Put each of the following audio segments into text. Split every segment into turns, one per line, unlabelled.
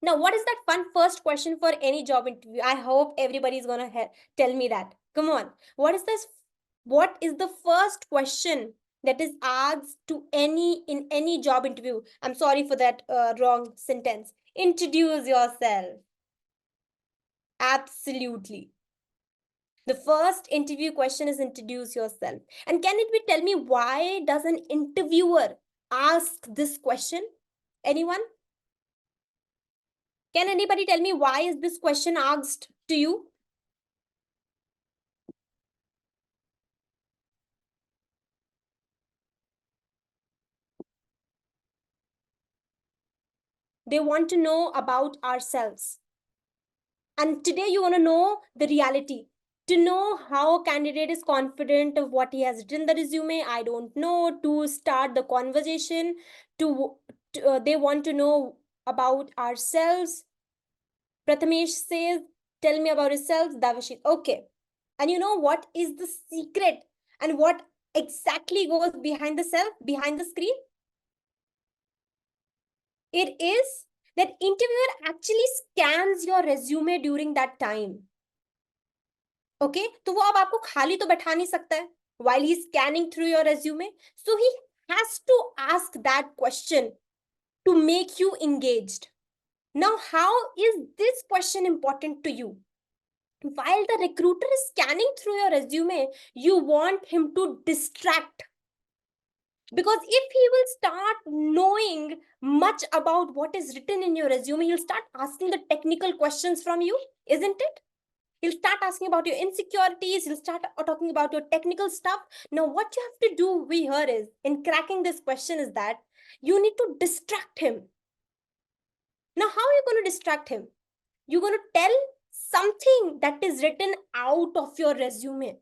Now, what is that fun first question for any job interview? I hope everybody's gonna tell me that. Come on. What is this? What is the first question that is asked to any in any job interview? I'm sorry for that wrong sentence. Introduce yourself. Absolutely. The first interview question is introduce yourself. And can it be tell me why does an interviewer ask this question? Anyone? Can anybody tell me why is this question asked to you? They want to know about ourselves. And today you want to know the reality. To know how a candidate is confident of what he has written in the resume, I don't know. To start the conversation, they want to know about ourselves. Prathamesh says, tell me about yourself. Davashit, okay. And you know what is the secret and what exactly goes behind the self, behind the screen? It is that interviewer actually scans your resume during that time. Okay, तो वो अब आपको खाली तो बैठा नहीं सकता है while he's scanning through your resume. So he has to ask that question to make you engaged. Now, how is this question important to you? While the recruiter is scanning through your resume, you want him to distract. Because if he will start knowing much about what is written in your resume, he'll start asking the technical questions from you, isn't it? He'll start asking about your insecurities. He'll start talking about your technical stuff. Now, what you have to do here is, in cracking this question, is that you need to distract him. Now, how are you going to distract him? You're going to tell something that is written out of your resume.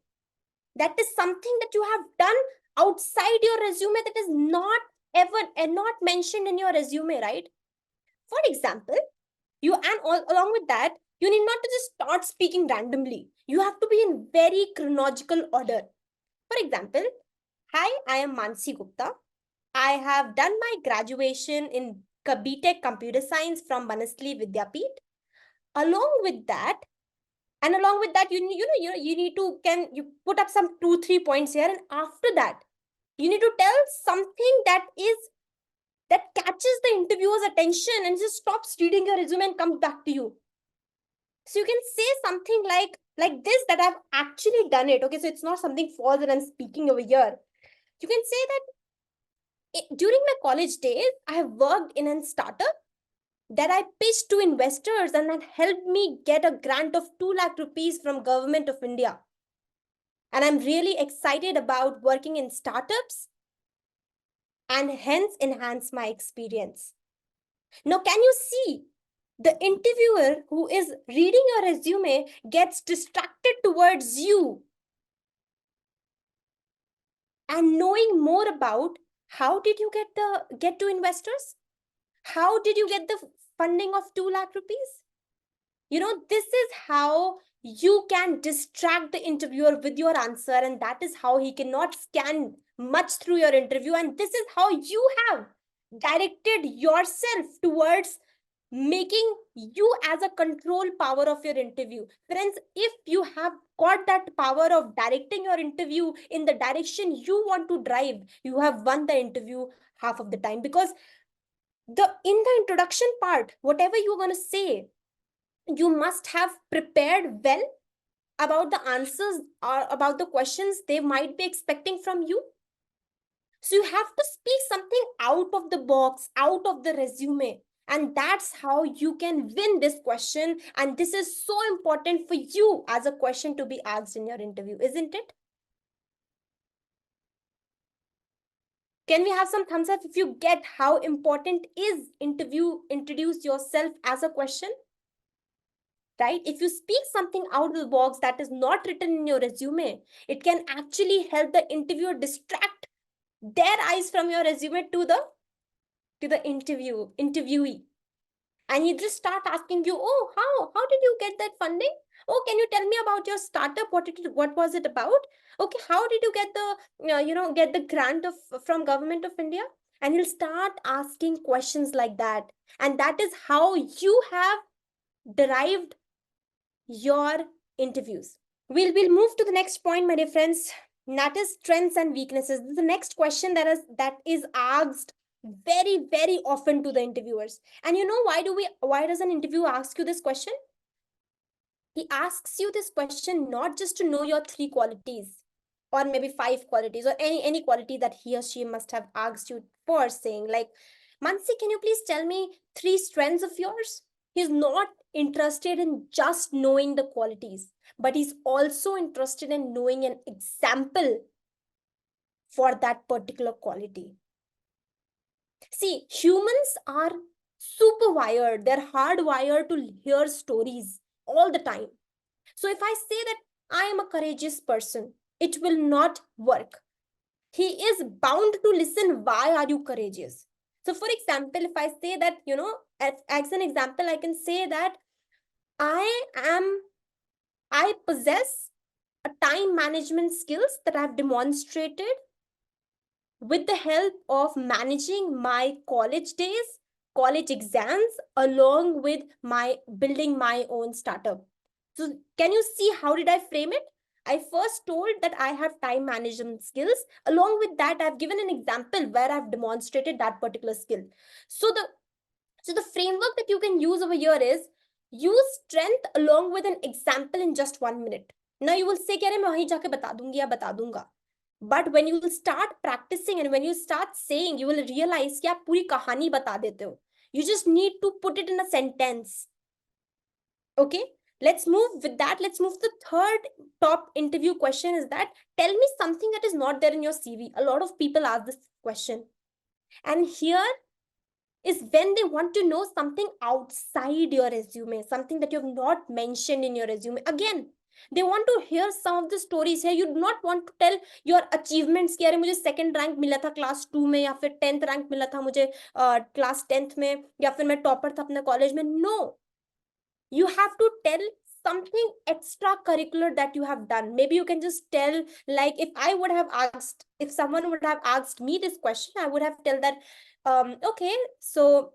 That is something that you have done outside your resume that is not ever and not mentioned in your resume, right? For example, along with that, you need not to just start speaking randomly. You have to be in very chronological order. For example, hi, I am Mansi Gupta. I have done my graduation in BTech Computer Science from Manasli Vidyapeeth. Along with that, you need to can you put up some 2-3 points here, and after that, you need to tell something that catches the interviewer's attention and just stops reading your resume and comes back to you. So you can say something like this, that I've actually done it. Okay, so it's not something false that I'm speaking over here. You can say that during my college days, I have worked in a startup that I pitched to investors and that helped me get a grant of 2 lakh rupees from Government of India. And I'm really excited about working in startups and hence enhance my experience. Now, can you see the interviewer who is reading your resume gets distracted towards you and knowing more about how did you get to investors? How did you get the funding of 2 lakh rupees? This is how you can distract the interviewer with your answer, and that is how he cannot scan much through your interview. And this is how you have directed yourself towards making you as a control power of your interview. Friends, if you have got that power of directing your interview in the direction you want to drive, you have won the interview half of the time. Because in the introduction part, whatever you're going to say, you must have prepared well about the answers or about the questions they might be expecting from you. So you have to speak something out of the box, out of the resume. And that's how you can win this question. And this is so important for you as a question to be asked in your interview, isn't it? Can we have some thumbs up if you get how important is introduce yourself as a question? Right? If you speak something out of the box that is not written in your resume, it can actually help the interviewer distract their eyes from your resume to the interviewee. And he just start asking you, oh, how did you get that funding? Oh, can you tell me about your startup? What was it about? Okay, how did you get the get the grant from Government of India? And he'll start asking questions like that. And that is how you have derived your interviews. We'll move to the next point, my dear friends. That is strengths and weaknesses. This is the next question that is asked very, very often to the interviewers. And you know why does an interviewer ask you this question? He asks you this question not just to know your three qualities or maybe five qualities or any quality that he or she must have asked you for, saying like, Mansi, can you please tell me three strengths of yours? He's not interested in just knowing the qualities, but he's also interested in knowing an example for that particular quality. See, humans are super wired, they're hardwired to hear stories all the time. So if I say that I am a courageous person, it will not work. He is bound to listen, why are you courageous? So for example, if I say that, as an example, I can say that I am, I possess a time management skills that I've demonstrated with the help of managing my college days, college exams, along with my building my own startup. So can you see how did I frame it? I first told that I have time management skills. Along with that, I've given an example where I've demonstrated that particular skill. So the framework that you can use over here is use strength along with an example in just 1 minute. Now you will say, "Kya मैं वहीं जाके बता दूंगी या बता दूंगा." But when you will start practicing and when you start saying, you will realize कि आप पूरी कहानी बता देते हो. You just need to put it in a sentence. Okay, let's move with that. Let's move to the third top interview question is that tell me something that is not there in your CV. A lot of people ask this question. And here is when they want to know something outside your resume, something that you have not mentioned in your resume. Again, they want to hear some of the stories here. You do not want to tell your achievements कि अरे मुझे second rank मिला था class 2 में या फिर 10th rank मिला था मुझे class 10th में या फिर मैं topper था अपने college में. No, you have to tell something extracurricular that you have done. Maybe you can just tell, like, if someone would have asked me this question, I would have tell that, okay, so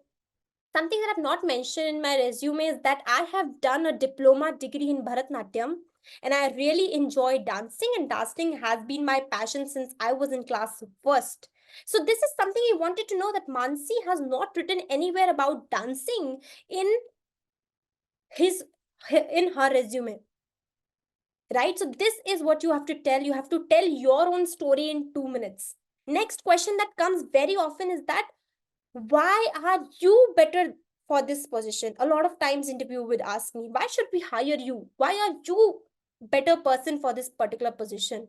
something that I've not mentioned in my resume is that I have done a diploma degree in Bharatnatyam and I really enjoy dancing, and dancing has been my passion since I was in class first. So this is something I wanted to know, that Mansi has not written anywhere about dancing in his in her resume, right? So this is what you have to tell. You have to tell your own story in 2 minutes. Next question that comes very often is that why are you better for this position? A lot of times interview would ask me, why should we hire you? Why are you better person for this particular position?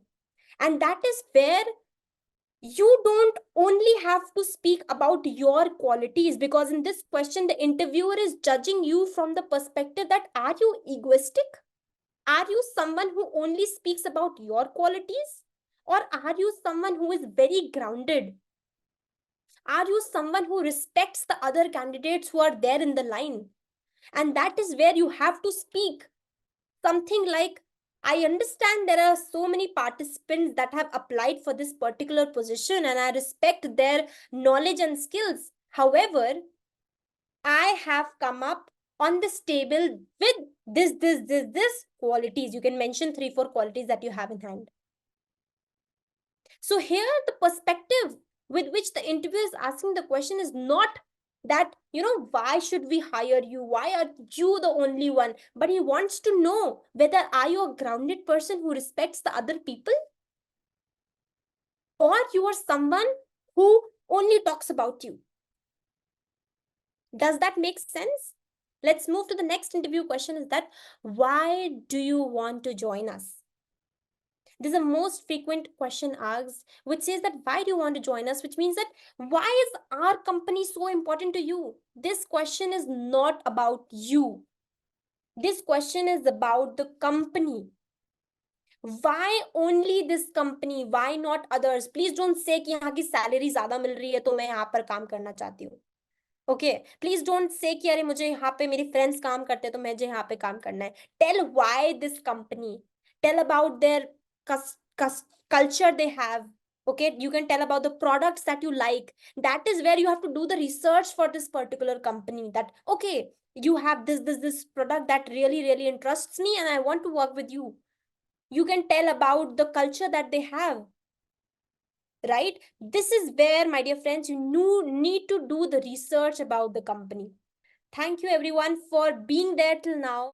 And that is where you don't only have to speak about your qualities, because in this question the interviewer is judging you from the perspective that are you egoistic, are you someone who only speaks about your qualities, or are you someone who is very grounded, are you someone who respects the other candidates who are there in the line? And that is where you have to speak something like, I understand there are so many participants that have applied for this particular position and I respect their knowledge and skills. However, I have come up on this table with this qualities. You can mention 3-4 qualities that you have in hand. So here the perspective with which the interviewer is asking the question is not that, why should we hire you? Why are you the only one? But he wants to know whether are you a grounded person who respects the other people? Or you are someone who only talks about you. Does that make sense? Let's move to the next interview question is that, why do you want to join us? This is the most frequent question asked, which says that why do you want to join us, which means that why is our company so important to you? This question is not about you. This question is about the company. Why only this company? Why not others? Please don't say कि यहाँ की salary ज़्यादा मिल रही है तो मैं यहाँ पर काम करना चाहती हूँ. Okay, please don't say कि अरे मुझे यहाँ पे मेरे friends काम करते हैं तो मुझे यहाँ पे काम करना है. Tell why this company. Tell about their culture they have. Okay, you can tell about the products that you like. That is where you have to do the research for this particular company, that okay, you have this product that really really interests me and I want to work with you. You can tell about the culture that they have, right? This is where, my dear friends, you need to do the research about the company. Thank you everyone for being there till now.